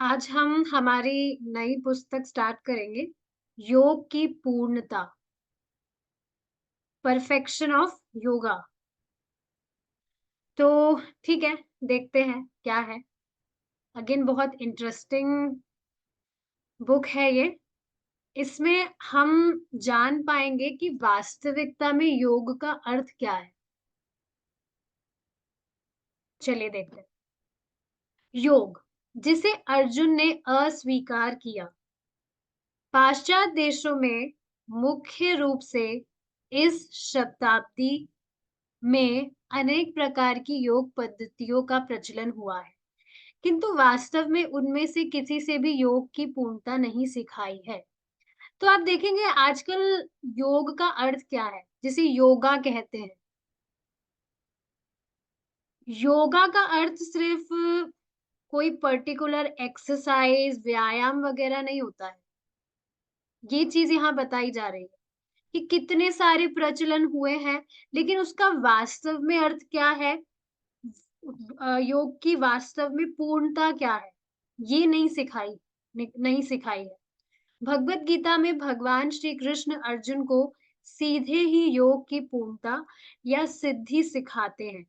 आज हम हमारी नई पुस्तक स्टार्ट करेंगे, योग की पूर्णता, परफेक्शन ऑफ योगा। तो ठीक है, देखते हैं क्या है। अगेन बहुत इंटरेस्टिंग बुक है ये। इसमें हम जान पाएंगे कि वास्तविकता में योग का अर्थ क्या है। चलिए देखते हैं। योग, जिसे अर्जुन ने अस्वीकार किया, पाश्चात्य देशों में मुख्य रूप से इस शताब्दी में अनेक प्रकार की योग पद्धतियों का प्रचलन हुआ है, किंतु वास्तव में उनमें से किसी से भी योग की पूर्णता नहीं सिखाई है। तो आप देखेंगे आजकल योग का अर्थ क्या है, जिसे योगा कहते हैं। योगा का अर्थ सिर्फ कोई पर्टिकुलर एक्सरसाइज, व्यायाम वगैरह नहीं होता है। ये चीज यहाँ बताई जा रही है कि कितने सारे प्रचलन हुए हैं, लेकिन उसका वास्तव में अर्थ क्या है, योग की वास्तव में पूर्णता क्या है, ये नहीं सिखाई है। भगवत गीता में भगवान श्री कृष्ण अर्जुन को सीधे ही योग की पूर्णता या सिद्धि सिखाते हैं।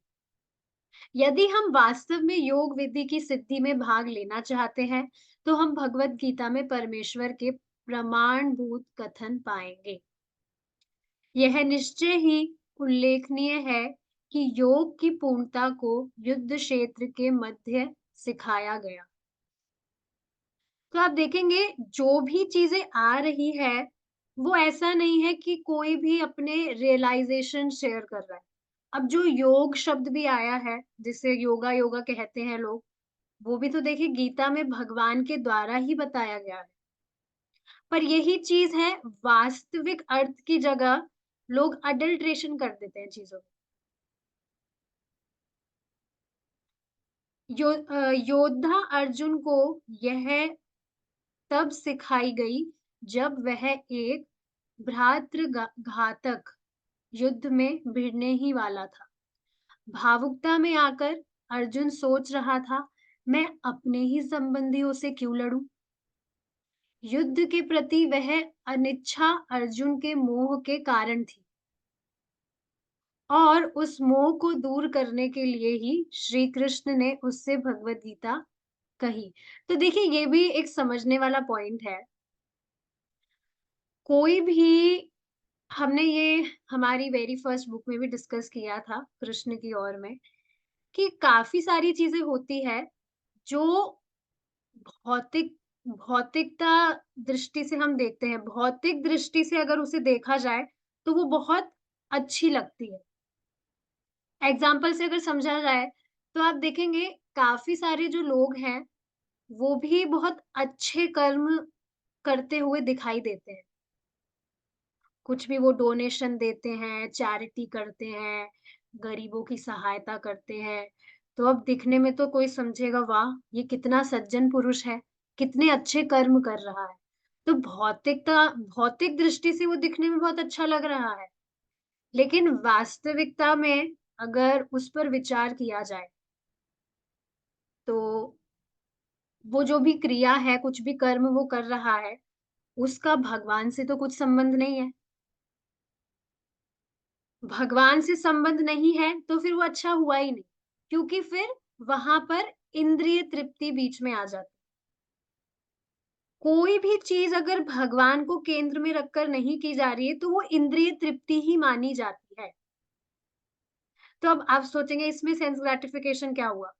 यदि हम वास्तव में योग विधि की सिद्धि में भाग लेना चाहते हैं, तो हम भगवत गीता में परमेश्वर के प्रमाणभूत कथन पाएंगे। यह निश्चय ही उल्लेखनीय है कि योग की पूर्णता को युद्ध क्षेत्र के मध्य सिखाया गया। तो आप देखेंगे जो भी चीजें आ रही है, वो ऐसा नहीं है कि कोई भी अपने रियलाइजेशन शेयर कर रहा है। अब जो योग शब्द भी आया है, जिसे योगा योगा कहते हैं लोग, वो भी तो देखिए गीता में भगवान के द्वारा ही बताया गया है। पर यही चीज है, वास्तविक अर्थ की जगह लोग अडल्ट्रेशन कर देते हैं चीजों में। योद्धा अर्जुन को यह तब सिखाई गई जब वह एक घातक युद्ध में भिड़ने ही वाला था। भावुकता में आकर अर्जुन सोच रहा था, मैं अपने ही संबंधियों से क्यों लड़ूं? युद्ध के प्रति वह अनिच्छा अर्जुन के मोह के कारण थी, और उस मोह को दूर करने के लिए ही श्री कृष्ण ने उससे भगवत गीता कही। तो देखिए ये भी एक समझने वाला पॉइंट है। कोई भी, हमने ये हमारी वेरी फर्स्ट बुक में भी डिस्कस किया था कृष्ण की ओर में, कि काफी सारी चीजें होती है जो भौतिक भौतिकता दृष्टि से हम देखते हैं, भौतिक दृष्टि से अगर उसे देखा जाए तो वो बहुत अच्छी लगती है। एग्जाम्पल से अगर समझा जाए तो आप देखेंगे काफी सारे जो लोग हैं, वो भी बहुत अच्छे कर्म करते हुए दिखाई देते हैं। कुछ भी वो डोनेशन देते हैं, चैरिटी करते हैं, गरीबों की सहायता करते हैं। तो अब दिखने में तो कोई समझेगा, वाह! ये कितना सज्जन पुरुष है, कितने अच्छे कर्म कर रहा है। तो भौतिक दृष्टि से वो दिखने में बहुत अच्छा लग रहा है। लेकिन वास्तविकता में अगर उस पर विचार किया जाए, तो वो जो भी क्रिया है, कुछ भी कर्म वो कर रहा है, उसका भगवान से तो कुछ संबंध नहीं है। भगवान से संबंध नहीं है तो फिर वो अच्छा हुआ ही नहीं, क्योंकि फिर वहां पर इंद्रिय तृप्ति बीच में आ जाती। कोई भी चीज अगर भगवान को केंद्र में रखकर नहीं की जा रही है, तो वो इंद्रिय तृप्ति ही मानी जाती है। तो अब आप सोचेंगे इसमें सेंस ग्रेटिफिकेशन क्या हुआ?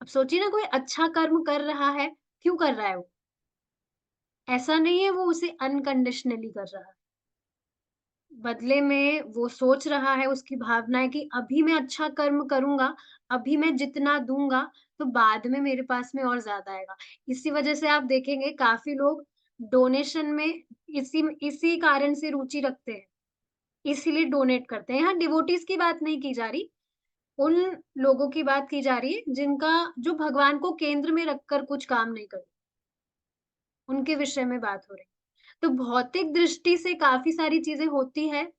अब सोचिए ना, कोई अच्छा कर्म कर रहा है, क्यों कर रहा है वो? ऐसा नहीं है वो उसे अनकंडीशनली कर रहा है। बदले में वो सोच रहा है, उसकी भावना है कि अभी मैं अच्छा कर्म करूँगा, अभी मैं जितना दूँगा, तो बाद में मेरे पास में और ज़्यादा आएगा। इसी वजह से आप देखेंगे काफ़ी लोग डोनेशन में इसी कारण से रुचि रखते हैं, इसीलिए डोनेट करते हैं। यहाँ डिवोटीज़ की बात नहीं की जा रही, उन लोगों की बात की जा रही है जिनका जो भगवान को केंद्र में रखकर कुछ काम नहीं करते, उनके विषय में बात हो रही है। तो भौतिक दृष्टि से काफ़ी सारी चीज़ें होती हैं,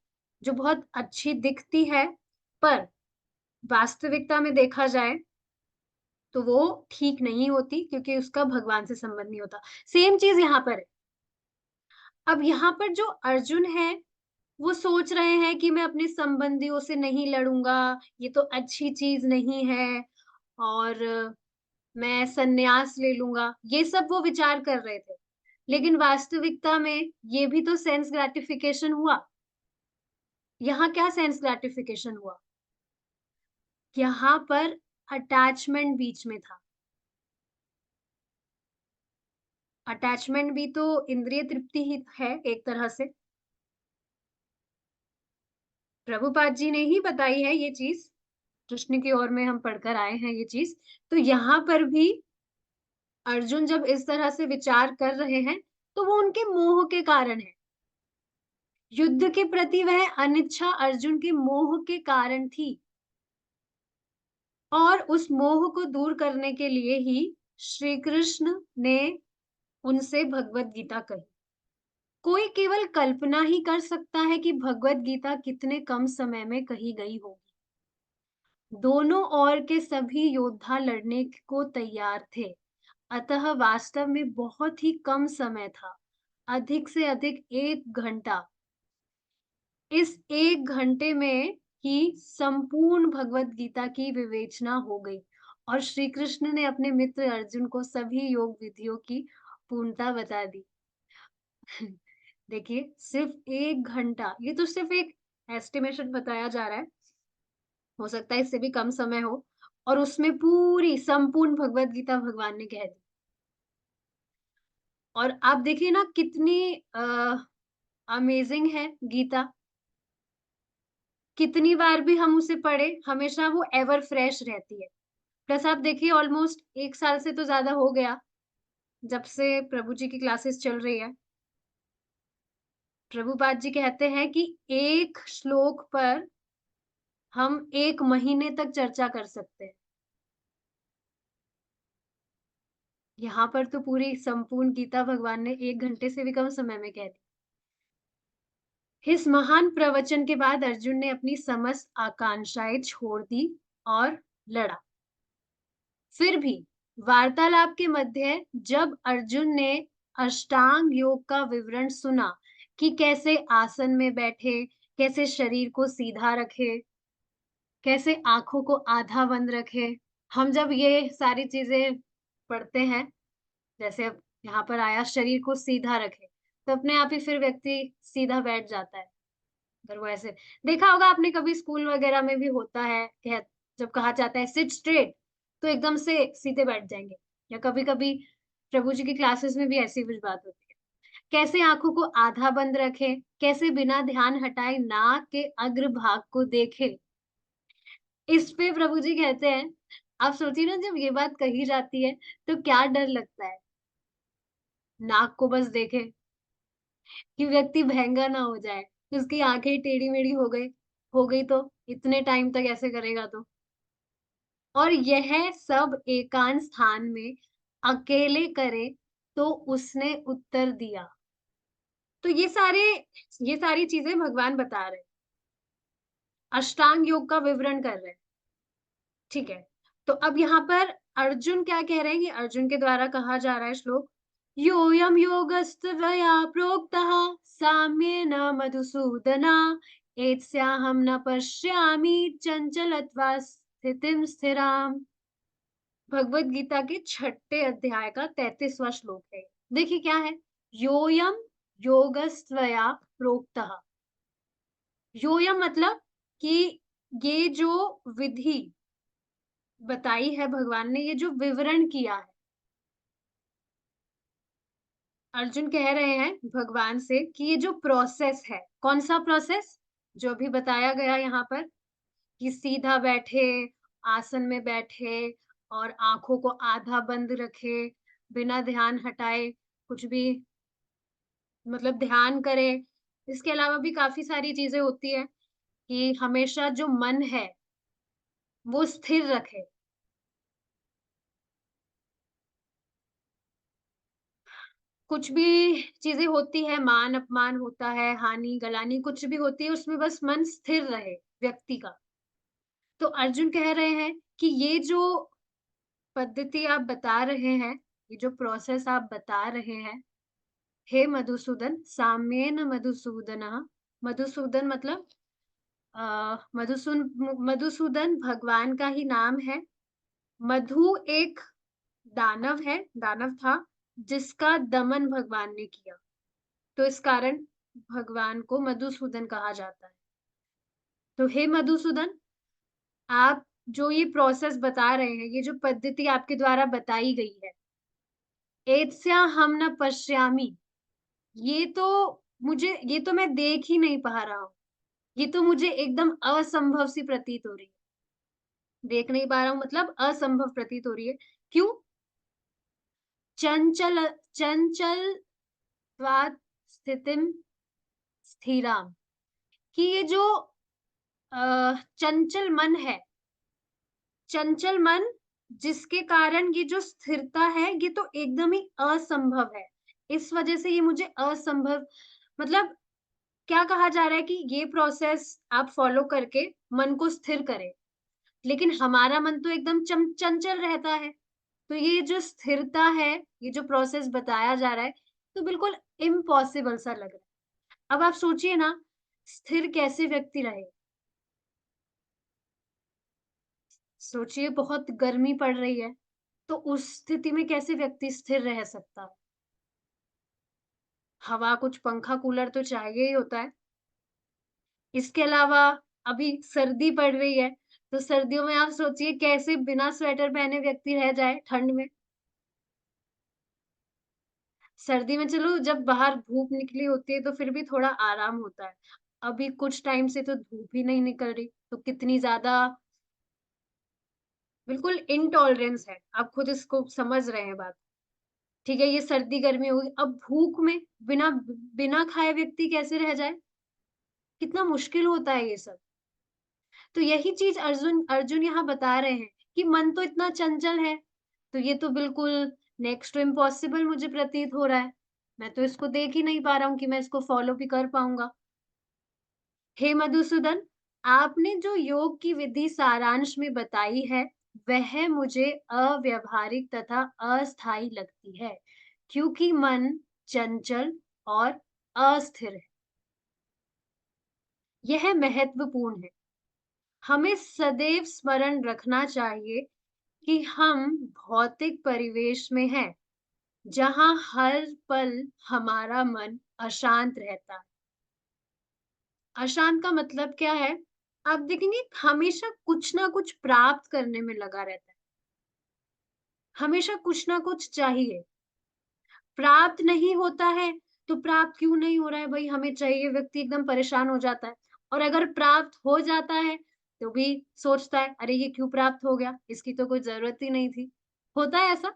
जो बहुत अच्छी दिखती है, पर वास्तविकता में देखा जाए तो वो ठीक नहीं होती क्योंकि उसका भगवान से संबंध नहीं होता। सेम चीज़ यहाँ पर है। अब यहाँ पर जो अर्जुन है, वो सोच रहे हैं कि मैं अपने संबंधियों से नहीं लड़ूँगा, ये तो अच्छी चीज़ नहीं है और मैं संन्यास ले लूँगा, ये सब वो विचार कर रहे थे। लेकिन वास्तविकता में ये भी तो सेंस ग्रैटिफिकेशन हुआ। यहाँ क्या सेंस ग्रैटिफिकेशन हुआ? यहाँ पर अटैचमेंट बीच में था। अटैचमेंट भी तो इंद्रिय तृप्ति ही है एक तरह से। प्रभुपाद जी ने ही बताई है ये चीज़। कृष्ण की ओर में हम पढ़कर आए हैं ये चीज़। तो यहाँ पर भी अर्जुन जब इस तरह से विचार कर रहे हैं, तो वो उनके मोह के कारण है। युद्ध के प्रति वह अनिच्छा अर्जुन के मोह के कारण थी और उस मोह को दूर करने के लिए ही श्री कृष्ण ने उनसे भगवत गीता कही। कोई केवल कल्पना ही कर सकता है कि भगवत गीता कितने कम समय में कही गई होगी। दोनों ओर के सभी योद्धा लड़ने को तैयार थे, अतः वास्तव में बहुत ही कम समय था। अधिक से अधिक 1 घंटा। इस 1 घंटे में ही संपूर्ण भगवत गीता की विवेचना हो गई और श्री कृष्ण ने अपने मित्र अर्जुन को सभी योग विधियों की पूर्णता बता दी। देखिए, सिर्फ 1 घंटा, ये तो सिर्फ एक एस्टिमेशन बताया जा रहा है। हो सकता है इससे भी कम समय हो और उसमें पूरी संपूर्ण भगवत गीता भगवान ने कह दी। और आप देखिए ना कितनी अमेजिंग है गीता। कितनी बार भी हम उसे पढ़े, हमेशा वो एवर फ्रेश रहती है। प्लस आप देखिए ऑलमोस्ट 1 साल से तो ज़्यादा हो गया, जब से प्रभु जी की क्लासेस चल रही है। प्रभुपाद जी कहते हैं कि एक श्लोक पर हम 1 महीने तक चर्चा कर सकते हैं। यहाँ पर तो पूरी संपूर्ण गीता भगवान ने 1 घंटे से भी कम समय में कह दी। इस महान प्रवचन के बाद अर्जुन ने अपनी समस्त आकांक्षाएं छोड़ दी और लड़ा। फिर भी वार्तालाप के मध्य जब अर्जुन ने अष्टांग योग का विवरण सुना कि कैसे आसन में बैठे, कैसे शरीर को सीधा रखे, कैसे आंखों को आधा बंद रखे। हम जब ये सारी चीजें पढ़ते हैं, जैसे अब यहाँ पर आया शरीर को सीधा रखे, तो अपने आप ही फिर व्यक्ति सीधा बैठ जाता है। अगर वो ऐसे देखा होगा आपने कभी स्कूल वगैरह में भी होता है, जब कहा जाता है सिट स्ट्रेट, तो एकदम से सीधे बैठ जाएंगे। या कभी कभी प्रभु जी की क्लासेस में भी ऐसी कुछ बात होती है। कैसे आंखों को आधा बंद रखे, कैसे बिना ध्यान हटाए नाक के अग्र भाग को देखे। इस पे प्रभु जी कहते हैं, आप सोचिए ना जब ये बात कही जाती है तो क्या डर लगता है। नाक को बस देखे कि व्यक्ति भयंकर ना हो जाए, उसकी आंखें टेढ़ी मेढ़ी हो गई तो इतने टाइम तक ऐसे करेगा तो। और यह सब एकांत स्थान में अकेले करे तो उसने उत्तर दिया। तो ये सारी चीजें भगवान बता रहे हैं, अष्टांग योग का विवरण कर रहे हैं। ठीक है, तो अब यहाँ पर अर्जुन क्या कह रहे हैं कि अर्जुन के द्वारा कहा जा रहा है श्लोक, योऽयं योगस्त्वया प्रोक्तः साम्येन मधुसूदना एतस्याहं न पश्यामि चंचलत्वा स्थितिं स्थिराम्। भगवत गीता के 6ठे अध्याय का 33वां श्लोक है। देखिए क्या है, योऽयं योगस्त्वया प्रोक्तः। योऽयं मतलब कि ये जो विधि बताई है भगवान ने, ये जो विवरण किया है, अर्जुन कह रहे हैं भगवान से कि ये जो प्रोसेस है, कौन सा प्रोसेस, जो अभी बताया गया यहाँ पर कि सीधा बैठे, आसन में बैठे और आंखों को आधा बंद रखे, बिना ध्यान हटाए कुछ भी मतलब ध्यान करे। इसके अलावा भी काफी सारी चीजें होती है कि हमेशा जो मन है वो स्थिर रखे। कुछ भी चीजें होती है, मान अपमान होता है, हानि गलानी कुछ भी होती है, उसमें बस मन स्थिर रहे व्यक्ति का। तो अर्जुन कह रहे हैं कि ये जो पद्धति आप बता रहे हैं, ये जो प्रोसेस आप बता रहे हैं, हे मधुसूदन, साम्येन मधुसूदनः, मधुसूदन मतलब मधुसूदन भगवान का ही नाम है। मधु एक दानव है, दानव था, जिसका दमन भगवान ने किया। तो इस कारण भगवान को मधुसूदन कहा जाता है। तो हे मधुसूदन, आप जो ये प्रोसेस बता रहे हैं, ये जो पद्धति आपके द्वारा बताई गई है, एतस्याहं न पश्यामि, ये तो मैं देख ही नहीं पा रहा हूँ। ये तो मुझे एकदम असंभव सी प्रतीत हो रही है। देख नहीं पा रहा हूँ मतलब असंभव प्रतीत हो रही है। क्यों? चंचल चंचलत्वात् स्थितिम स्थिराम, कि ये जो चंचल मन है, चंचल मन जिसके कारण ये जो स्थिरता है, ये तो एकदम ही असंभव है। इस वजह से ये मुझे असंभव मतलब क्या कहा जा रहा है कि ये प्रोसेस आप फॉलो करके मन को स्थिर करें। लेकिन हमारा मन तो एकदम चंचल रहता है। तो ये जो स्थिरता है, ये जो प्रोसेस बताया जा रहा है, तो बिल्कुल इम्पॉसिबल सा लग रहा है। अब आप सोचिए ना, स्थिर कैसे व्यक्ति रहे? सोचिए बहुत गर्मी पड़ रही है, तो उस स्थिति में कैसे व्यक्ति स्थिर रह सकता है? हवा, कुछ पंखा, कूलर तो चाहिए ही होता है। इसके अलावा अभी सर्दी पड़ रही है, तो सर्दियों में आप सोचिए कैसे बिना स्वेटर पहने व्यक्ति रह जाए ठंड में। सर्दी में चलो जब बाहर धूप निकली होती है तो फिर भी थोड़ा आराम होता है। अभी कुछ टाइम से तो धूप ही नहीं निकल रही, तो कितनी ज़्यादा बिल्कुल इनटॉलरेंस है। आप खुद इसको समझ रहे हैं बात। ठीक है, ये सर्दी-गर्मी हो गई, अब भूख में बिना बिना खाए व्यक्ति कैसे रह जाए? कितना मुश्किल होता है ये सब। तो यही चीज़ अर्जुन अर्जुन यहाँ बता रहे हैं कि मन तो इतना चंचल है, तो ये तो बिल्कुल नेक्स्ट टू इम्पॉसिबल मुझे प्रतीत हो रहा है। मैं तो इसको देख ही नहीं पा रहा हूँ कि मैं इसको फ़ॉलो भी कर पाऊँगा। हे मधुसूदन, आपने जो योग की विधि सारांश में बताई है, वह मुझे अव्यावहारिक तथा अस्थायी लगती है, क्योंकि मन चंचल और अस्थिर है। यह महत्वपूर्ण है। हमें सदैव स्मरण रखना चाहिए कि हम भौतिक परिवेश में हैं, जहाँ हर पल हमारा मन अशांत रहता है। अशांत का मतलब क्या है? आप देखेंगे हमेशा कुछ ना कुछ प्राप्त करने में लगा रहता है। हमेशा कुछ ना कुछ चाहिए। प्राप्त नहीं होता है, तो प्राप्त क्यों नहीं हो रहा है भई हमें चाहिए, व्यक्ति एकदम परेशान हो जाता है। और अगर प्राप्त हो जाता है, तो भी सोचता है, अरे ये क्यों प्राप्त हो गया? इसकी तो कोई ज़रूरत ही नहीं थी। होता है ऐसा?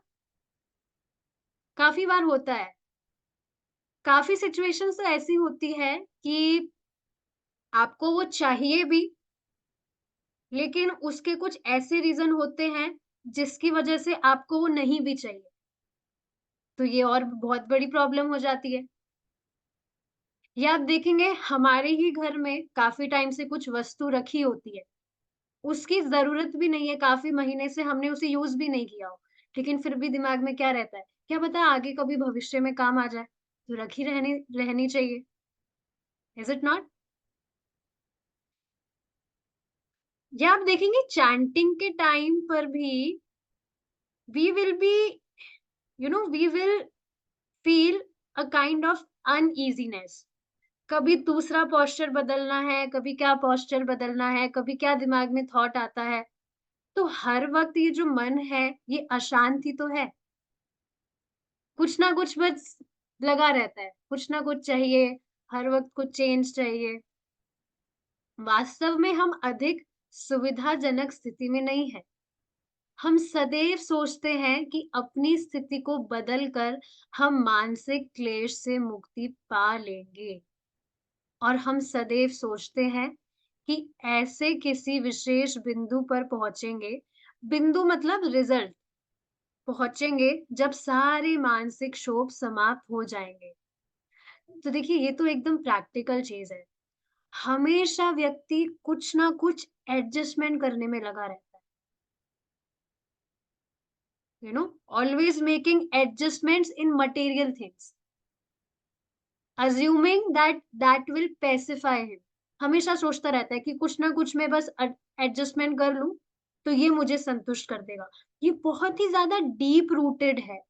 काफ़ी बार होता है। काफ़ी सिचुएशंस तो ऐसी होती है कि आपको वो चाहिए भी, लेकिन उसके कुछ ऐसे रीज़न होते हैं, जिसकी वज़ह से आपको वो नहीं भी चाहिए। तो ये और बहुत बड़ी प्रॉब्लम हो जाती है। या आप देखेंगे हमारे ही घर में काफ़ी टाइम से कुछ वस्तु रखी होती है। उसकी ज़रूरत भी नहीं है, काफ़ी महीने से हमने उसे यूज़ भी नहीं किया हो। लेकिन फिर भी दिमाग में क्या रहता है? क्या पता आगे कभी भविष्य में काम आ जाए, तो रखी रहनी रहनी चाहिए। Is it not? या आप देखेंगे चैंटिंग के टाइम पर भी we will be we will feel a kind of uneasiness. कभी दूसरा पोस्चर बदलना है, कभी क्या पोस्चर बदलना है, कभी क्या दिमाग में थॉट आता है। तो हर वक़्त ये जो मन है, ये अशांत ही तो है। कुछ ना कुछ बस लगा रहता है, कुछ ना कुछ चाहिए, हर वक़्त कुछ चेंज चाहिए। वास्तव में हम अधिक सुविधाजनक स्थिति में नहीं हैं। हम सदैव सोचते हैं कि अपनी स्थिति को बदल कर हम मानसिक क्लेश से मुक्ति पा लेंगे। और हम सदैव सोचते हैं कि ऐसे किसी विशेष बिंदु पर पहुंचेंगे, बिंदु मतलब रिजल्ट, पहुंचेंगे जब सारे मानसिक क्षोभ समाप्त हो जाएंगे। तो देखिए ये तो एकदम प्रैक्टिकल चीज है। हमेशा व्यक्ति कुछ ना कुछ एडजस्टमेंट करने में लगा रहता है। you know, always making adjustments in material things, assuming that will pacify him. हमेशा सोचता रहता है कि कुछ ना कुछ मैं बस एडजस्टमेंट कर लूं तो ये मुझे संतुष्ट कर देगा। ये बहुत ही ज्यादा डीप रूटेड है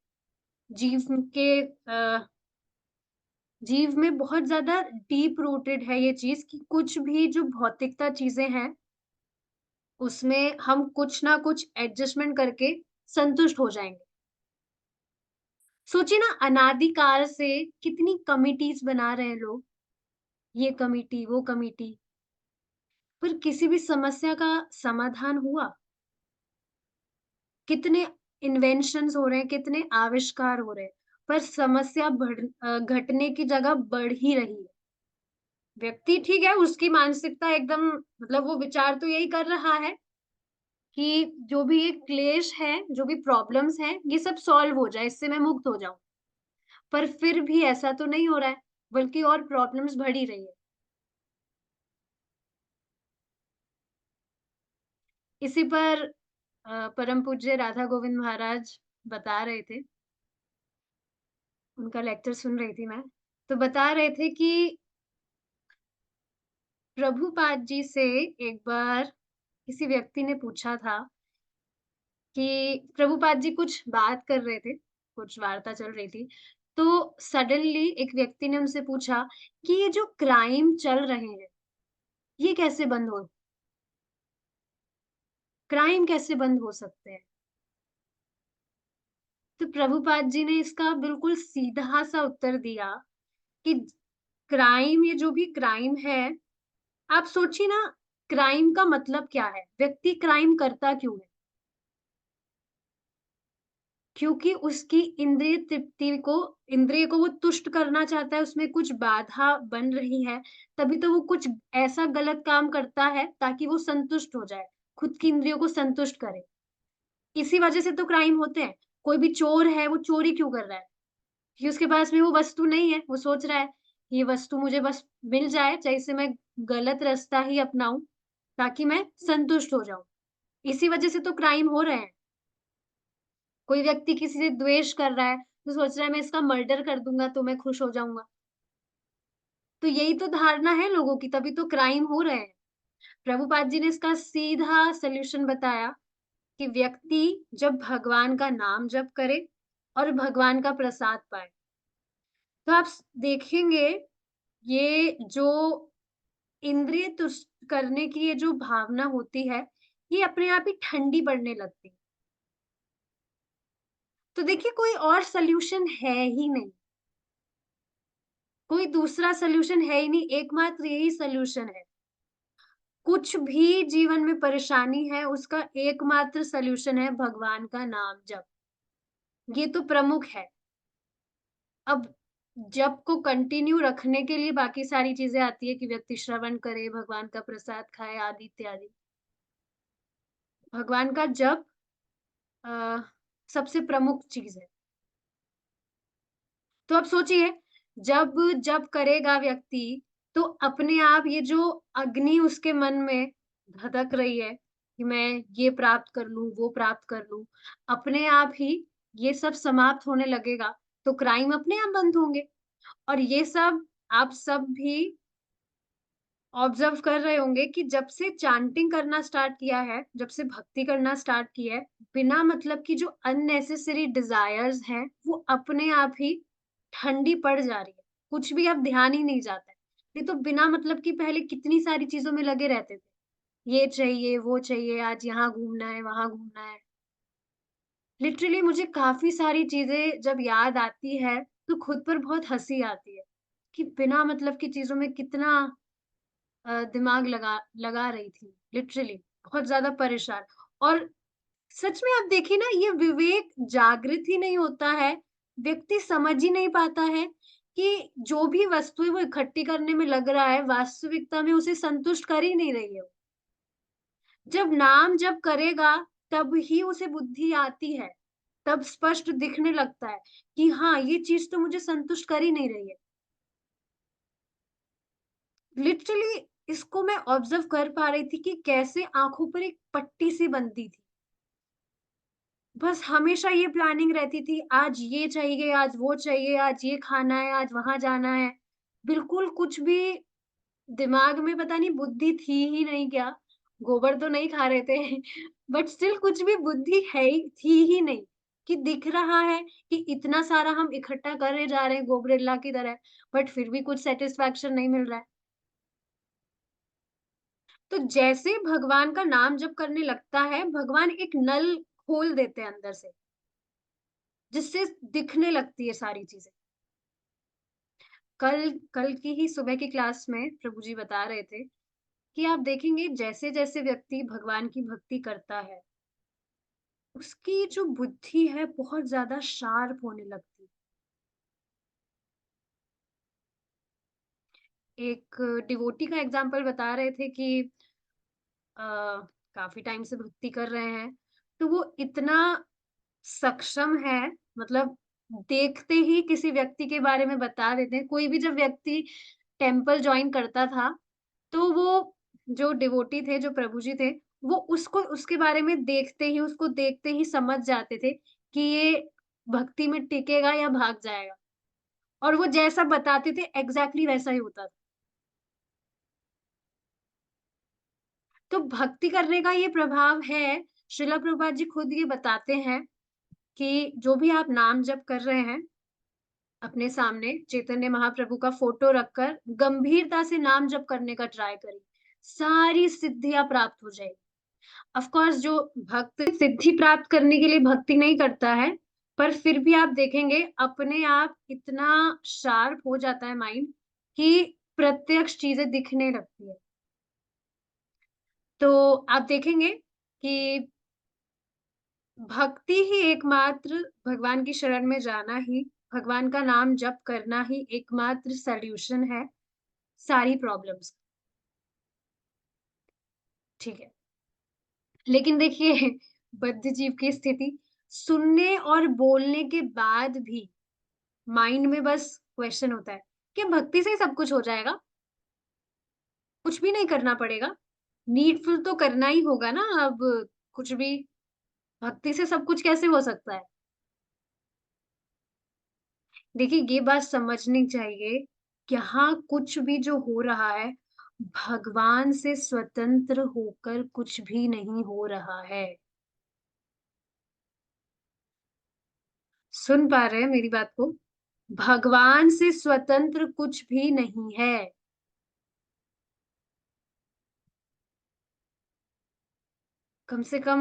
जीव के जीव में, बहुत ज्यादा डीप रूटेड है ये चीज कि कुछ भी जो भौतिकता चीजें हैं उसमें हम कुछ ना कुछ एडजस्टमेंट करके संतुष्ट हो जाएंगे। सोचिए ना, अनादिकाल से कितनी कमिटीज बना रहे हैं लोग, ये कमिटी वो कमिटी, पर किसी भी समस्या का समाधान हुआ? कितने इन्वेंशंस हो रहे हैं, कितने आविष्कार हो रहे हैं, पर समस्या घटने की जगह बढ़ ही रही है। व्यक्ति ठीक है, उसकी मानसिकता एकदम, मतलब वो विचार तो यही कर रहा है कि जो भी ये क्लेश है, जो भी प्रॉब्लम्स हैं, ये सब सॉल्व हो जाए, इससे मैं मुक्त हो जाऊं। पर फिर भी ऐसा तो नहीं हो रहा है, बल्कि और प्रॉब्लम्स बढ़ ही रही है। इसी पर परम पूज्य राधा गोविंद महाराज बता रहे थे, उनका लेक्चर सुन रही थी मैं, तो बता रहे थे कि प्रभुपाद जी से एक बार किसी व्यक्ति ने पूछा था कि प्रभुपाद जी कुछ बात कर रहे थे, कुछ वार्ता चल रही थी, तो सडनली एक व्यक्ति ने उनसे पूछा कि ये जो क्राइम चल रहे हैं, ये कैसे बंद हो, क्राइम कैसे बंद हो सकते हैं? तो प्रभुपाद जी ने इसका बिल्कुल सीधा सा उत्तर दिया कि क्राइम, ये जो भी क्राइम है, आप सोचिए ना, क्राइम का मतलब क्या है? व्यक्ति क्राइम करता क्यों है? क्योंकि उसकी इंद्रिय तृप्ति को, इंद्रिय को वो तुष्ट करना चाहता है, उसमें कुछ बाधा बन रही है, तभी तो वो कुछ ऐसा गलत काम करता है ताकि वो संतुष्ट हो जाए, खुद की इंद्रियों को संतुष्ट करे। इसी वजह से तो क्राइम होते हैं। कोई भी चोर है, वो चोरी क्यों कर रहा है? कि उसके पास में वो वस्तु नहीं है, वो सोच रहा है ये वस्तु मुझे बस मिल जाए, चाहे इसे मैं गलत रास्ता ही अपनाऊं ताकि मैं संतुष्ट हो जाऊं। इसी वजह से तो क्राइम हो रहे हैं। कोई व्यक्ति किसी से द्वेष कर रहा है तो सोच रहा है मैं इसका मर्डर कर दूंगा तो मैं खुश हो जाऊंगा। तो यही तो धारणा है लोगों की, तभी तो क्राइम हो रहे हैं। प्रभुपाद जी ने इसका सीधा सलूशन बताया कि व्यक्ति जब भगवान का नाम जप करे और भगवान का प्रसाद पाए, तो आप देखेंगे ये जो इंद्रिय तुष्ट करने की ये जो भावना होती है, ये अपने आप ही ठंडी पड़ने लगती है। तो देखिए, कोई और सल्यूशन है ही नहीं, कोई दूसरा सल्यूशन है ही नहीं, एकमात्र यही सल्यूशन है। कुछ भी जीवन में परेशानी है, उसका एकमात्र सल्यूशन है भगवान का नाम जप। ये तो प्रमुख है। अब जप को कंटिन्यू रखने के लिए बाकी सारी चीजें आती है कि व्यक्ति श्रवण करे, भगवान का प्रसाद खाए, आदि इत्यादि। भगवान का जप अ, सबसे प्रमुख चीज है। तो अब सोचिए, जब जब करेगा व्यक्ति, तो अपने आप ये जो अग्नि उसके मन में धधक रही है कि मैं ये प्राप्त कर लूं, वो प्राप्त कर लूं, अपने आप ही ये सब समाप्त होने लगेगा। तो क्राइम अपने आप बंद होंगे। और ये सब आप सब भी ऑब्जर्व कर रहे होंगे कि जब से चांटिंग करना स्टार्ट किया है, जब से भक्ति करना स्टार्ट किया है, बिना मतलब की जो अननेसेसरी डिजायर्स हैं, वो अपने आप ही ठंडी पड़ जा रही है। कुछ भी अब ध्यान ही नहीं जाता है। नहीं तो बिना मतलब की पहले कितनी सारी चीजों में लगे रहते थे। ये चाहिए, वो चाहिए, आज यहाँ घूमना है, वहां घूमना है। लिटरली मुझे काफी सारी चीजें जब याद आती है, तो खुद पर बहुत हंसी आती है कि बिना मतलब की चीजों में कितना दिमाग लगा रही थी, लिटरली बहुत ज्यादा परेशान। और सच में आप देखिए ना, ये विवेक जागृत ही नहीं होता है, व्यक्ति समझ ही नहीं पाता है कि जो भी वस्तुएं वो इकट्ठी करने में लग रहा है, वास्तविकता में उसे संतुष्ट कर ही नहीं रही है वो। जब नाम जब करेगा, तब ही उसे बुद्धि आती है, तब स्पष्ट दिखने लगता है कि हाँ, ये चीज तो मुझे संतुष्ट कर ही नहीं रही है। लिटरली इसको मैं ऑब्जर्व कर पा रही थी कि कैसे आंखों पर एक पट्टी सी बनती थी। बस हमेशा ये प्लानिंग रहती थी, आज ये चाहिए, आज वो चाहिए, आज ये खाना है, आज वहाँ जाना है। बिल्कुल कुछ भी दिमाग में पता नहीं बुद्धि थी ही नहीं क्या, गोबर तो नहीं खा रहे थे बट स्टिल कुछ भी बुद्धि है ही थी ही नहीं, कि दिख रहा है कि इतना सारा हम इकट्ठा करे जा रहे हैं गोबरेला की तरह, बट फिर भी कुछ सैटिस्फैक्शन नहीं मिल रहा है। तो जैसे भगवान का नाम जप करने लगता है, भगवान एक नल खोल देते हैं अंदर से, जिससे दिखने लगती है सारी चीज़ें। कल कल की ही सुबह की क्लास में प्रभु जी बता रहे थे कि आप देखेंगे जैसे-जैसे व्यक्ति भगवान की भक्ति करता है, उसकी जो बुद्धि है बहुत ज़्यादा शार्प होने लगती है। एक डिवोटी का एग्ज़ाम्पल बता रहे थे कि अ, काफ़ी टाइम से भक्ति कर रहे हैं, तो वो इतना सक्षम है, मतलब देखते ही किसी व्यक्ति के बारे में बता देते हैं। कोई भी जब व्यक्ति टेम्पल जॉइन करता था, तो वो जो डिवोटी थे, जो प्रभु जी थे, वो उसको उसके बारे में देखते ही, उसको देखते ही समझ जाते थे कि ये भक्ति में टिकेगा या भाग जाएगा। और वो जैसा बताते थे एग्ज़ैक्टली वैसा ही होता था। तो भक्ति करने का ये प्रभाव है, श्रील प्रभुपाद जी खुद ये बताते हैं कि जो भी आप नाम जप कर रहे हैं, अपने सामने चैतन्य महाप्रभु का फ़ोटो रखकर गंभीरता से नाम जप करने का ट्राई करिए। सारी सिद्धियाँ प्राप्त हो जाएगी। ऑफ कोर्स जो भक्त सिद्धि प्राप्त करने के लिए भक्ति नहीं करता है, पर फिर भी आप देखेंगे अपने आप इतना शार्प हो जाता है माइंड कि प्रत्यक्ष चीज़ें दिखने लगती है। तो आप देखेंगे कि भक्ति ही एकमात्र भगवान की शरण में जाना ही, भगवान का नाम जप करना ही एकमात्र सॉल्यूशन है सारी प्रॉब्लम्स। ठीक है। लेकिन देखिए बद्ध जीव की स्थिति सुनने और बोलने के बाद भी माइंड में बस क्वेश्चन होता है कि भक्ति से ही सब कुछ हो जाएगा, कुछ भी नहीं करना पड़ेगा, नीडफुल तो करना ही होगा ना अब, कुछ भी भक्ति से सब कुछ कैसे हो सकता है? देखिए ये बात समझनी चाहिए, यहाँ कुछ भी जो हो रहा है, भगवान से स्वतंत्र होकर कुछ भी नहीं हो रहा है। सुन पा रहे हैं मेरी बात को? भगवान से स्वतंत्र कुछ भी नहीं है। कम से कम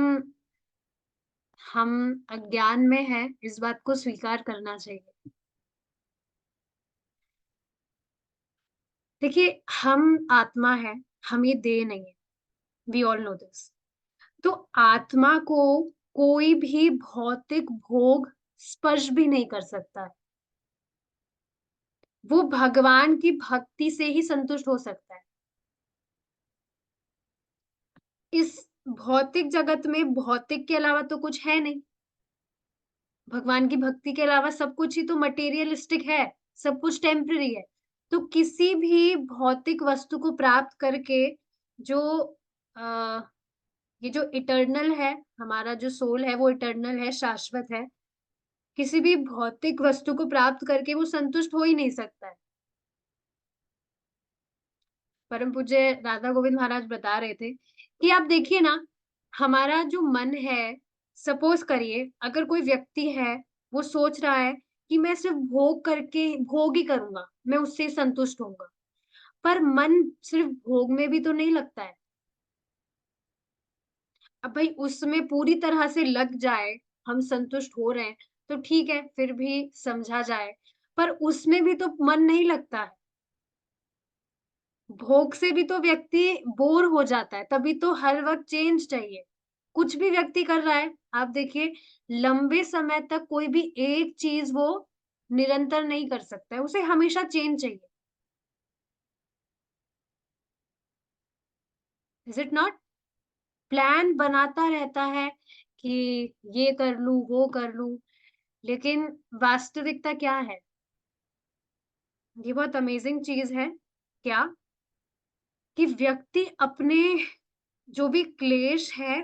हम अज्ञान में हैं, इस बात को स्वीकार करना चाहिए। देखिए, हम आत्मा हैं, हम ये देह नहीं है। We all know this. तो आत्मा को कोई भी भौतिक भोग स्पर्श भी नहीं कर सकता है। वो भगवान की भक्ति से ही संतुष्ट हो सकता है। इस भौतिक जगत में भौतिक के अलावा तो कुछ है नहीं। भगवान की भक्ति के अलावा सब कुछ ही तो मटेरियलिस्टिक है, सब कुछ टेम्परेरी है। तो किसी भी भौतिक वस्तु को प्राप्त करके जो अ, ये जो इटर्नल है, हमारा जो सोल है वो इटर्नल है, शाश्वत है। किसी भी भौतिक वस्तु को प्राप्त करके वो संतुष्ट हो ही नहीं सकता है। परम पूज्य राधा गोविंद महाराज बता रहे थे कि आप देखिए ना, हमारा जो मन है, सपोज करिए अगर कोई व्यक्ति है, वो सोच रहा है कि मैं सिर्फ भोग करके भोग ही करूंगा, मैं उससे ही संतुष्ट होऊंगा। पर मन सिर्फ भोग में भी तो नहीं लगता है। अब भाई उसमें पूरी तरह से लग जाए, हम संतुष्ट हो रहे हैं, तो ठीक है, फिर भी समझा जाए। पर उसमें भी तो मन नहीं लगता है। भोग से भी तो व्यक्ति बोर हो जाता है, तभी तो हर वक़्त चेंज चाहिए। कुछ भी व्यक्ति कर रहा है, आप देखिए लंबे समय तक कोई भी एक चीज़ वो निरंतर नहीं कर सकता है, उसे हमेशा चेंज चाहिए। Is it not? प्लान बनाता रहता है कि ये कर लूँ, वो कर लूँ, लेकिन वास्तविकता क्या है? ये बहुत अमेज़िंग चीज़ है, क्या? कि व्यक्ति अपने जो भी क्लेश है,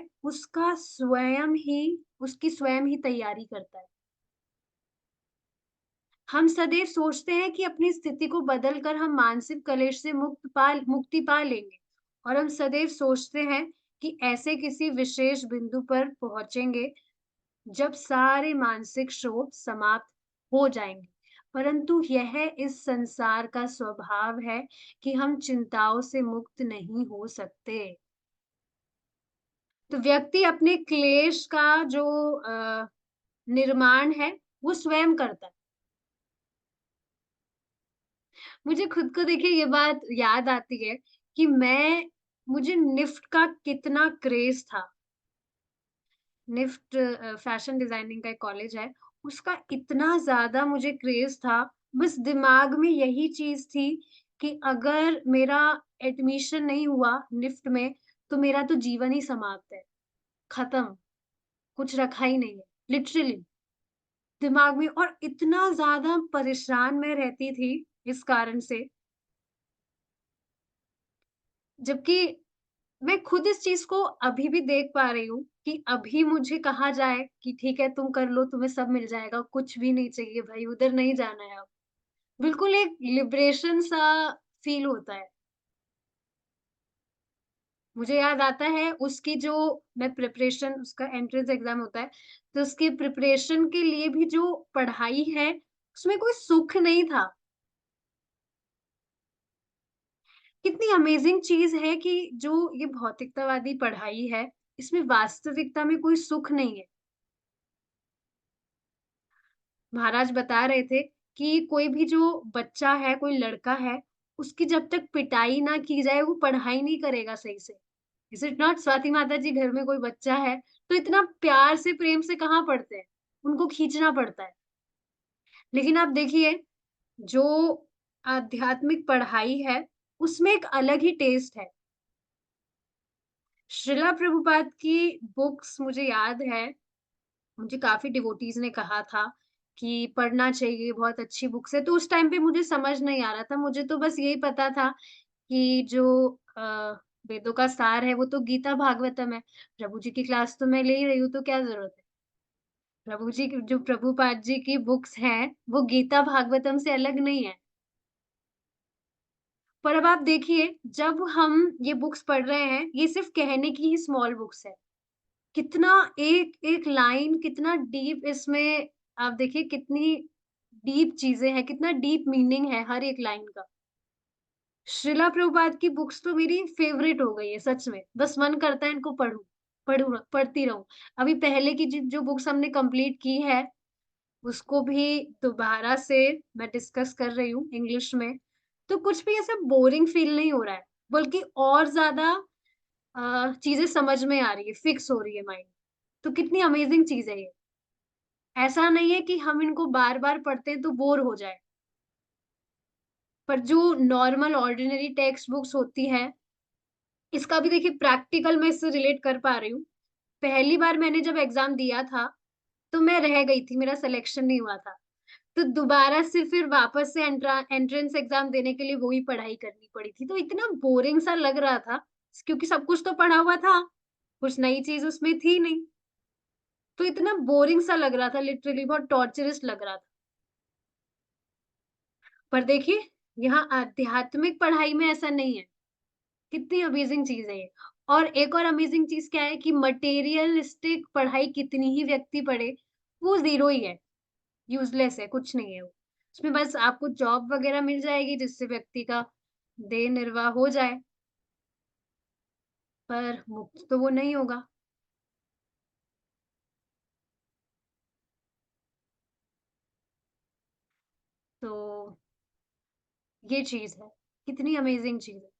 उसकी स्वयं ही तैयारी करता है। हम सदैव सोचते हैं कि अपनी स्थिति को बदलकर हम मानसिक कलेश से मुक्ति पा लेंगे और हम सदैव सोचते हैं कि ऐसे किसी विशेष बिंदु पर पहुंचेंगे जब सारे मानसिक क्षोभ समाप्त हो जाएंगे। परंतु यह इस संसार का स्वभाव है कि हम चिंताओं से मुक्त नहीं हो सकते। तो व्यक्ति अपने क्लेश का जो निर्माण है, वो स्वयं करता है। मुझे खुद को देखिए ये बात याद आती है कि मुझे निफ्ट का कितना क्रेज़ था। निफ्ट फैशन डिज़ाइनिंग का एक कॉलेज है, उसका इतना ज़्यादा मुझे क्रेज़ था, बस दिमाग में यही चीज़ थी कि अगर मेरा एडमिशन नहीं हुआ निफ्ट में, तो मेरा तो जीवन ही समाप्त है, खत्म, कुछ रखा ही नहीं है, लिटरली दिमाग में। और इतना ज़्यादा परेशान मैं रहती थी इस कारण से, जबकि मैं खुद इस चीज़ को अभी भी देख पा रही हूँ कि अभी मुझे कहा जाए कि ठीक है तुम कर लो, तुम्हें सब मिल जाएगा, कुछ भी नहीं चाहिए भाई, उधर नहीं जाना है अब। बिल्कुल एक लिबरेशन सा फ़ील होता है। मुझे याद आता है उसकी जो मैं प्रिपरेशन उसका एंट्रेंस एग्ज़ाम होता है, तो उसकी प्रिपरेशन के लिए भी जो पढ़ाई है, उसमें कोई सुख नहीं था। कितनी अमेज़िंग चीज़ है कि जो ये भौतिकतावादी पढ़ाई है, इसमें वास्तविकता में कोई सुख नहीं है। महाराज बता रहे थे कि कोई भी जो बच्चा है, कोई लड़का है, उसकी जब तक पिटाई ना की जाए, वो पढ़ाई नहीं करेगा सही से। Is it not? स्वाति माता जी घर में कोई बच्चा है, तो इतना प्यार से, प्रेम से कहाँ पढ़ते हैं? उनको खींचना पड़ता है। लेकिन आप देखिए, जो आध्यात्मिक पढ़ाई है, उसमें एक अलग ही टेस्ट है। श्रीला प्रभुपाद की बुक्स मुझे याद है, मुझे काफ़ी डिवोटीज़ ने कहा था कि पढ़ना चाहिए, बहुत अच्छी बुक्स है, तो उस टाइम पे मुझे समझ नहीं आ रहा था। मुझे तो बस यही पता था कि जो वेदों का सार है, वो तो गीता भागवतम है। प्रभु जी की क्लास तो मैं ले ही रही हूँ, तो क्या ज़रूरत है? प्रभु जी की जो प्रभुपाद जी की बुक्स हैं, वो गीता भागवतम से अलग नहीं है। पर अब आप देखिए, जब हम ये बुक्स पढ़ रहे हैं, ये सिर्फ़ कहने की ही स्मॉल बुक्स है। कितना एक-एक लाइन कितना डीप इसमें आप देखिए कितनी डीप चीज़ें हैं, कितना डीप मीनिंग है हर एक लाइन का। श्रीला प्रभुपाद की बुक्स तो मेरी फ़ेवरेट हो गई है सच में। बस मन करता है इनको पढ़ती रहूँ। अभी पहले की जो बुक्स हमने कंप्लीट की है, उसको भी दोबारा से मैं डिस्कस कर रही हूँ इंग्लिश में। तो कुछ भी ऐसा बोरिंग फ़ील नहीं हो रहा है, बल्कि और ज़्यादा चीज़ें समझ में आ रही है, फिक्स हो रही है माइंड। तो कितनी अमेज़िंग चीज़ है ये। ऐसा नहीं है कि हम इनको बार-बार पढ़ते हैं तो बोर हो जाएँ, पर जो नॉर्मल ऑर्डिनरी टेक्स्ट बुक्स होती हैं, इसका भी देखिए प्रैक्टिकल मैं इससे रिलेट कर पा रही हूँ। पहली बार मैंने जब एग्ज़ाम दिया था, तो मैं रह गई थी, मेरा सिलेक्शन नहीं हुआ था। तो दोबारा से फिर वापस से एंट्रेंस एग्ज़ाम देने के लिए वही पढ़ाई करनी पड़ी थी। तो इतना बोरिंग सा लग रहा था, क्योंकि सब कुछ तो पढ़ा हुआ था, कुछ नई चीज़ उसमें थी नहीं। तो इतना बोरिंग सा लग रहा था लिटरली बहुत टॉर्चरस लग रहा था। पर देखिए, यहाँ आध्यात्मिक पढ़ाई में ऐसा नहीं है। कितनी अमेज़िंग चीज़ है ये। और एक और अमेज़िंग चीज़ क्या है कि मटेरियलिस्टिक पढ़ाई कितनी ही व्यक्ति पढ़े, वो ज़ीरो ही है, यूज़लेस है, कुछ नहीं है वो। उसमें बस आपको जॉब वग़ैरह मिल जाएगी जिससे व्यक्ति का देह निर्वाह हो जाए, पर मुक्त तो वो नहीं होगा। तो ये चीज़ है, कितनी अमेज़िंग चीज़ है।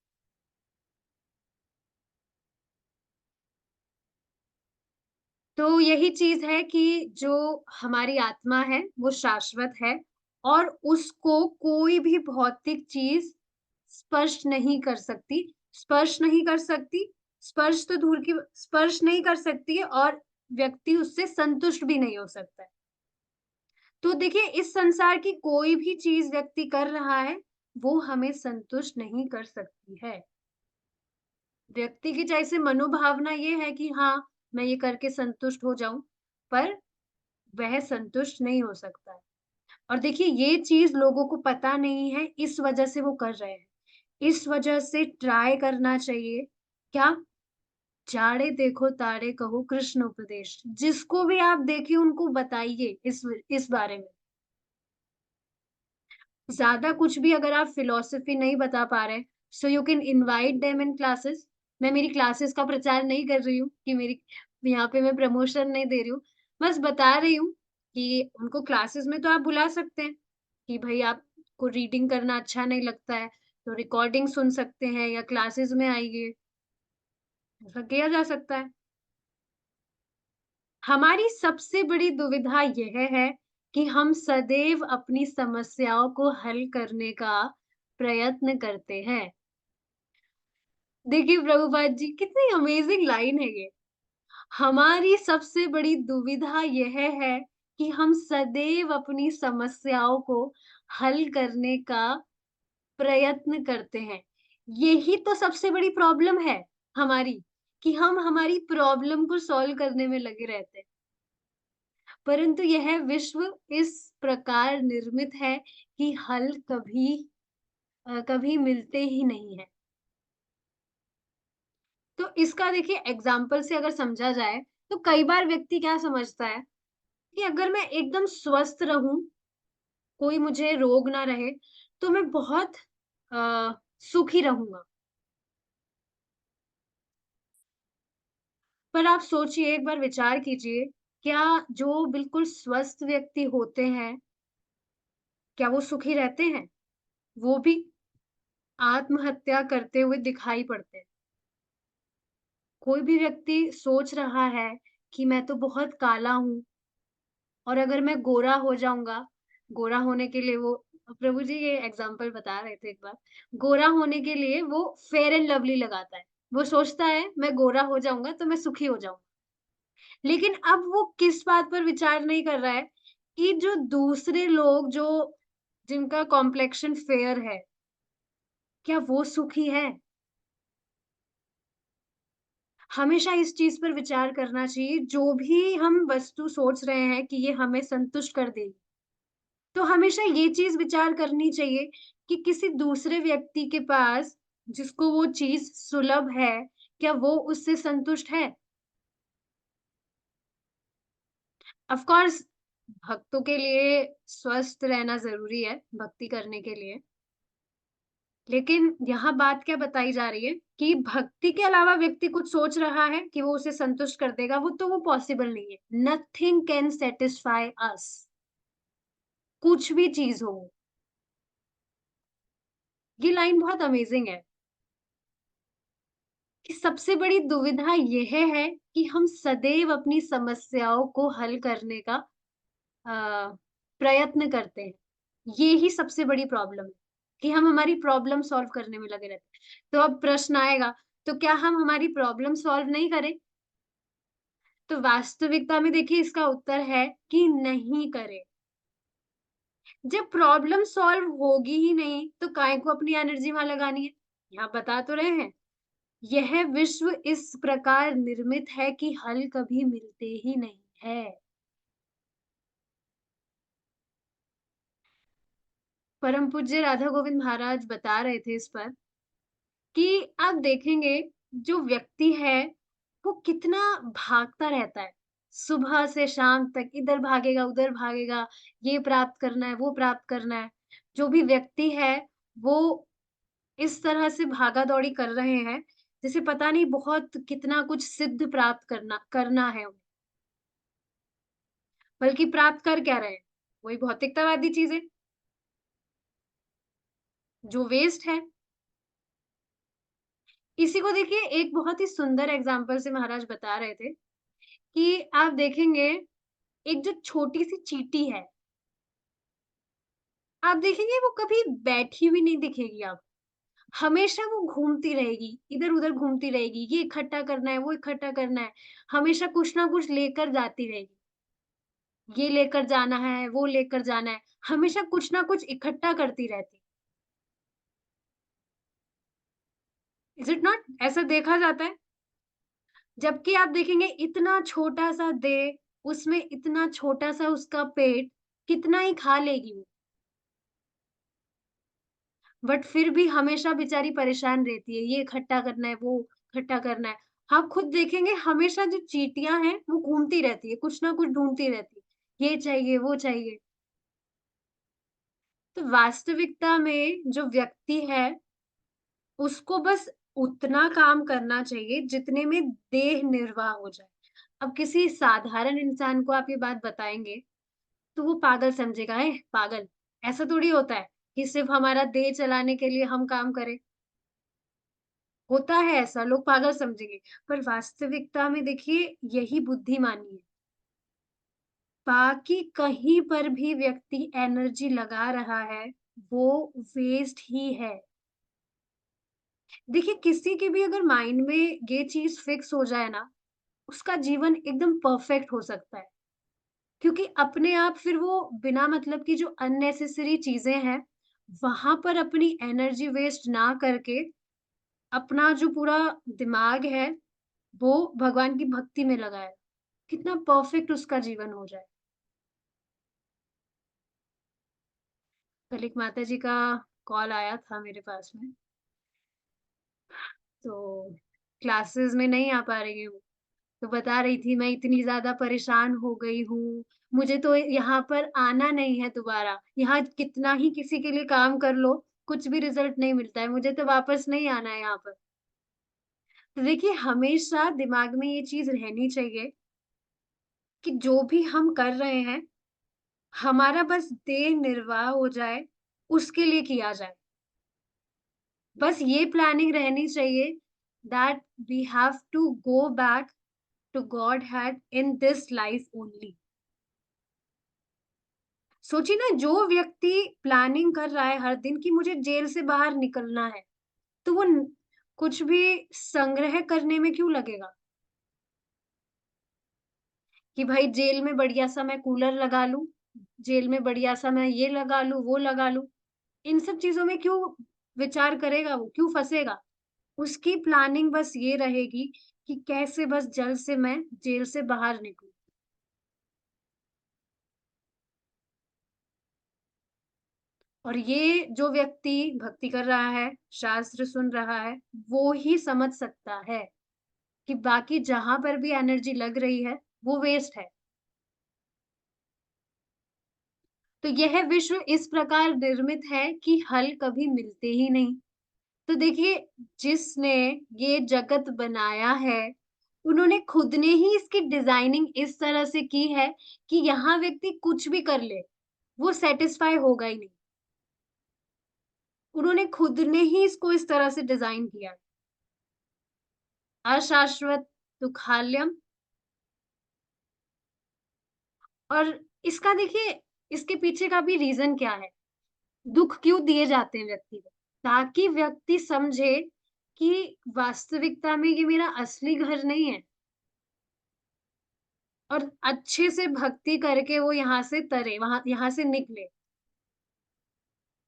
तो यही चीज़ है कि जो हमारी आत्मा है, वो शाश्वत है और उसको कोई भी भौतिक चीज़ स्पर्श नहीं कर सकती। स्पर्श नहीं कर सकती, स्पर्श तो दूर की स्पर्श नहीं कर सकती है और व्यक्ति उससे संतुष्ट भी नहीं हो सकता है। तो देखिए, इस संसार की कोई भी चीज़ व्यक्ति कर रहा है, वो हमें संतुष्ट नहीं कर सकती है। व्यक्ति की चाहे से मनोभावना ये है कि हाँ, मैं ये करके संतुष्ट हो जाऊँ, पर वह संतुष्ट नहीं हो सकता है। और देखिए ये चीज़ लोगों को पता नहीं है, इस वजह से वो कर रहे हैं। इस वजह से ट्राई करना चाहिए क्या? जाड़े देखो तारे कहो कृष्ण उपदेश। जिसको भी आप देखिए उनको बताइए इस बारे में। ज़्यादा कुछ भी अगर आप फिलॉसफी नहीं बता पा रहे, so you can invite them in classes. मैं मेरी क्लासेस का प्रचार नहीं कर रही हूँ कि मेरी यहाँ पे मैं प्रमोशन नहीं दे रही हूँ। बस बता रही हूँ कि उनको क्लासेस में तो आप बुला सकते हैं, कि भई आपको रीडिंग करना अच्छा नहीं लगता है, तो रिकॉर्डिंग सुन सकते हैं या क्लासेस में आइए, ऐसा किया जा सकता है। हमारी सबसे बड़ी दुविधा यह है कि हम सदैव अपनी समस्याओं को हल करने का प्रयत्न करते हैं। देखिए प्रभुपाद जी कितनी अमेजिंग लाइन है ये। हमारी सबसे बड़ी दुविधा यह है कि हम सदैव अपनी समस्याओं को हल करने का प्रयत्न करते हैं। यही तो सबसे बड़ी प्रॉब्लम है हमारी, कि हम हमारी प्रॉब्लम को सॉल्व करने में लगे रहते हैं। परंतु यह विश्व इस प्रकार निर्मित है कि हल कभी मिलते ही नहीं है। तो इसका देखिए एग्जाम्पल से अगर समझा जाए, तो कई बार व्यक्ति क्या समझता है कि अगर मैं एकदम स्वस्थ रहूँ, कोई मुझे रोग ना रहे, तो मैं बहुत सुखी रहूँगा। पर आप सोचिए, एक बार विचार कीजिए, क्या जो बिल्कुल स्वस्थ व्यक्ति होते हैं, क्या वो सुखी रहते हैं? वो भी आत्महत्या करते हुए दिखाई पड़ते हैं। कोई भी व्यक्ति सोच रहा है कि मैं तो बहुत काला हूँ और अगर मैं गोरा हो जाऊँगा, गोरा होने के लिए वो प्रभु जी ये एग्ज़ाम्पल बता रहे थे एक बार, गोरा होने के लिए वो फेयर एंड लवली लगाता है। वो सोचता है मैं गोरा हो जाऊँगा तो मैं सुखी हो जाऊँगा। लेकिन अब वो किस बात पर विचार नहीं कर रहा है कि जो दूसरे लोग जो जिनका कॉम्प्लेक्शन फेयर है, क्या वो सुखी है? हमेशा इस चीज़ पर विचार करना चाहिए, जो भी हम वस्तु सोच रहे हैं कि ये हमें संतुष्ट कर देगी, तो हमेशा ये चीज़ विचार करनी चाहिए कि किसी दूसरे व्यक्ति के पास जिसको वो चीज़ सुलभ है, क्या वो उससे संतुष्ट है? ऑफ़ कोर्स भक्तों के लिए स्वस्थ रहना ज़रूरी है, भक्ति करने के लिए। लेकिन यहाँ बात क्या बताई जा रही है कि भक्ति के अलावा व्यक्ति कुछ सोच रहा है कि वो उसे संतुष्ट कर देगा, वो पॉसिबल नहीं है। नथिंग कैन सैटिस्फाई अस, कुछ भी चीज़ हो। ये लाइन बहुत अमेजिंग है कि सबसे बड़ी दुविधा यह है कि हम सदैव अपनी समस्याओं को हल करने का प्रयत्न करते हैं। ये ही सबसे बड़ी प्रॉब्लम है कि हम हमारी प्रॉब्लम सॉल्व करने में लगे रहते हैं। तो अब प्रश्न आएगा, तो क्या हम हमारी प्रॉब्लम सॉल्व नहीं करें? तो वास्तविकता में देखिए इसका उत्तर है कि नहीं करें। जब प्रॉब्लम सॉल्व होगी ही नहीं, तो काहे को अपनी एनर्जी वहाँ लगानी है? यहाँ बता तो रहे हैं, यह विश्व इस प्रकार निर्मित है कि हल कभी मिलते ही नहीं है। परम पूज्य राधा गोविंद महाराज बता रहे थे इस पर कि आप देखेंगे जो व्यक्ति है वो कितना भागता रहता है। सुबह से शाम तक इधर भागेगा, उधर भागेगा, ये प्राप्त करना है, वो प्राप्त करना है। जो भी व्यक्ति है वो इस तरह से भागा-दौड़ी कर रहे हैं, जैसे पता नहीं बहुत कितना कुछ सिद्ध प्राप्त करना करना है उन्हें। बल्कि प्राप्त कर क्या रहे हैं? वही भौतिकतावादी चीज़ें, जो वेस्ट है। इसी को देखिए एक बहुत ही सुंदर एग्ज़ाम्पल से महाराज बता रहे थे कि आप देखेंगे एक जो छोटी-सी चींटी है, आप देखेंगे वो कभी बैठी हुई नहीं दिखेगी आपको। हमेशा वो घूमती रहेगी, इधर-उधर घूमती रहेगी, ये इकट्ठा करना है, वो इकट्ठा करना है, हमेशा कुछ ना कुछ लेकर जाती रहेगी। ये लेकर जाना है, वो लेकर जाना है, हमेशा कुछ ना कुछ इकट्ठा करती रहती। Is it not? ऐसा देखा जाता है। जबकि आप देखेंगे इतना छोटा-सा देह, उसमें इतना छोटा-सा उसका पेट, कितना ही खा लेगी वो। बट फिर भी हमेशा बेचारी परेशान रहती है, ये इकट्ठा करना है, वो इकट्ठा करना है। आप खुद देखेंगे हमेशा जो चींटियाँ हैं, वो घूमती रहती है, कुछ ना कुछ ढूँढती रहती है। ये चाहिए, वो चाहिए। तो वास्तविकता में जो व्यक्ति है, उसको बस उतना काम करना चाहिए जितने में देह निर्वाह हो जाए। अब किसी साधारण इंसान को आप ये बात बताएँगे, तो वो पागल समझेगा, "एह! पागल, ऐसा थोड़ी होता है कि सिर्फ़ हमारा देह चलाने के लिए हम काम करें।" होता है ऐसा, लोग पागल समझेंगे, पर वास्तविकता में देखिए यही बुद्धिमानी है। बाकी कहीं पर भी व्यक्ति एनर्जी लगा रहा है, वो वेस्ट ही है। देखिए किसी के भी अगर माइंड में ये चीज़ फिक्स हो जाए ना, उसका जीवन एकदम परफेक्ट हो सकता है। क्योंकि अपने आप फिर वो बिना मतलब की जो अननेसेसरी चीज़ें हैं, वहाँ पर अपनी एनर्जी वेस्ट ना करके, अपना जो पूरा दिमाग है, वो भगवान की भक्ति में लगाए। कितना परफेक्ट उसका जीवन हो जाए। कल एक माताजी का कॉल आया था मेरे पास में, तो क्लासेस में नहीं आ पा रही हूँ, तो बता रही थी मैं इतनी ज़्यादा परेशान हो गई हूँ, मुझे तो यहाँ पर आना नहीं है दोबारा, यहाँ कितना ही किसी के लिए काम कर लो, कुछ भी रिज़ल्ट नहीं मिलता है, मुझे तो वापस नहीं आना है यहाँ पर। तो देखिए हमेशा दिमाग में ये चीज़ रहनी चाहिए कि जो भी हम कर रहे हैं, हमारा बस देह निर्वाह हो जाए, उसके लिए किया जाए। बस ये प्लानिंग रहनी चाहिए that we have to go back to Godhead in this life only. सोचिए ना जो व्यक्ति प्लानिंग कर रहा है हर दिन कि मुझे जेल से बाहर निकलना है, तो वो कुछ भी संग्रह करने में क्यों लगेगा कि भाई जेल में बढ़िया सा मैं कूलर लगा लूं, जेल में बढ़िया सा मैं ये लगा लूं, वो लगा लूं। इन सब चीजों में क्यों विचार करेगा, वो क्यों फंसेगा। उसकी प्लानिंग बस ये रहेगी कि कैसे बस जल्द से मैं जेल से बाहर निकलूं। और ये जो व्यक्ति भक्ति कर रहा है, शास्त्र सुन रहा है, वो ही समझ सकता है कि बाकी जहाँ पर भी एनर्जी लग रही है, वो वेस्ट है। तो यह विश्व इस प्रकार निर्मित है कि हल कभी मिलते ही नहीं। तो देखिए, जिसने ये जगत बनाया है, उन्होंने खुद ने ही इसकी डिज़ाइनिंग इस तरह से की है कि यहाँ व्यक्ति कुछ भी कर ले, वो सैटिस्फाई होगा ही नहीं। उन्होंने खुद ने ही इसको इस तरह से डिज़ाइन किया है। अशाश्वत दुःखालयम्। और इसका देखिए, इसके पीछे का भी रीज़न क्या है? दुःख क्यों दिए जाते हैं व्यक्ति को? ताकि व्यक्ति समझे कि वास्तविकता में ये मेरा असली घर नहीं है और अच्छे से भक्ति करके वो यहाँ से तरे, वहाँ यहाँ से निकले।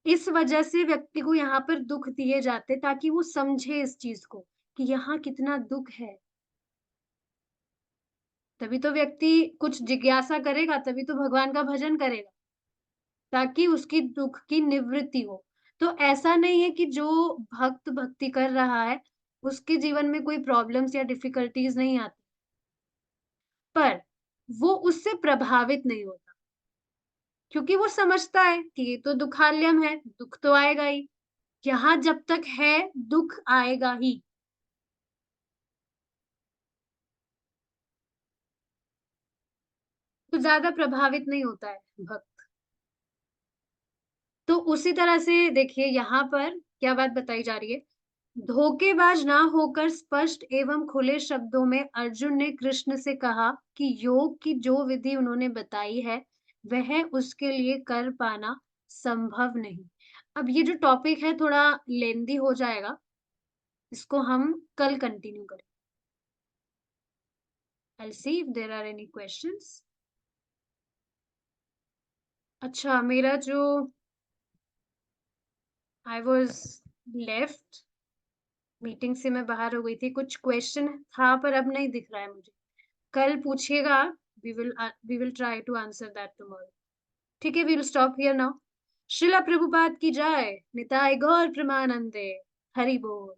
इस वजह से व्यक्ति को यहाँ पर दुःख दिए जाते ताकि वो समझे इस चीज़ को कि यहाँ कितना दुःख है। तभी तो व्यक्ति कुछ जिज्ञासा करेगा, तभी तो भगवान का भजन करेगा। ताकि उसकी दुःख की निवृत्ति हो। तो ऐसा नहीं है कि जो भक्त भक्ति कर रहा है, उसके जीवन में कोई प्रॉब्लम्स या डिफिकल्टीज़ नहीं आती, पर वो उससे प्रभावित नहीं होता, क्योंकि वो समझता है कि ये तो दुःखालयम है, दुःख तो आएगा ही। यहाँ जब तक है, दुःख आएगा ही, तो ज़्यादा प्रभावित नहीं होता है भक्त। तो उसी तरह से देखिए यहाँ पर क्या बात बताई जा रही है, धोखेबाज ना होकर स्पष्ट एवं खुले शब्दों में अर्जुन ने कृष्ण से कहा कि योग की जो विधि उन्होंने बताई है, वह उसके लिए कर पाना संभव नहीं। अब ये जो टॉपिक है थोड़ा लेंदी हो जाएगा, इसको हम कल कंटिन्यू करें। I see if there are any questions. अच्छा, मेरा जो आई वाज लेफ्ट मीटिंग से मैं बाहर हो गई थी, कुछ क्वेश्चन था पर अब नहीं दिख रहा है मुझे। कल पूछिएगा, we will try to answer that tomorrow. ठीक है, we will stop here now. Shrila Prabhupada की जय, निताई गौर प्रेमानंदे, हरि बोल।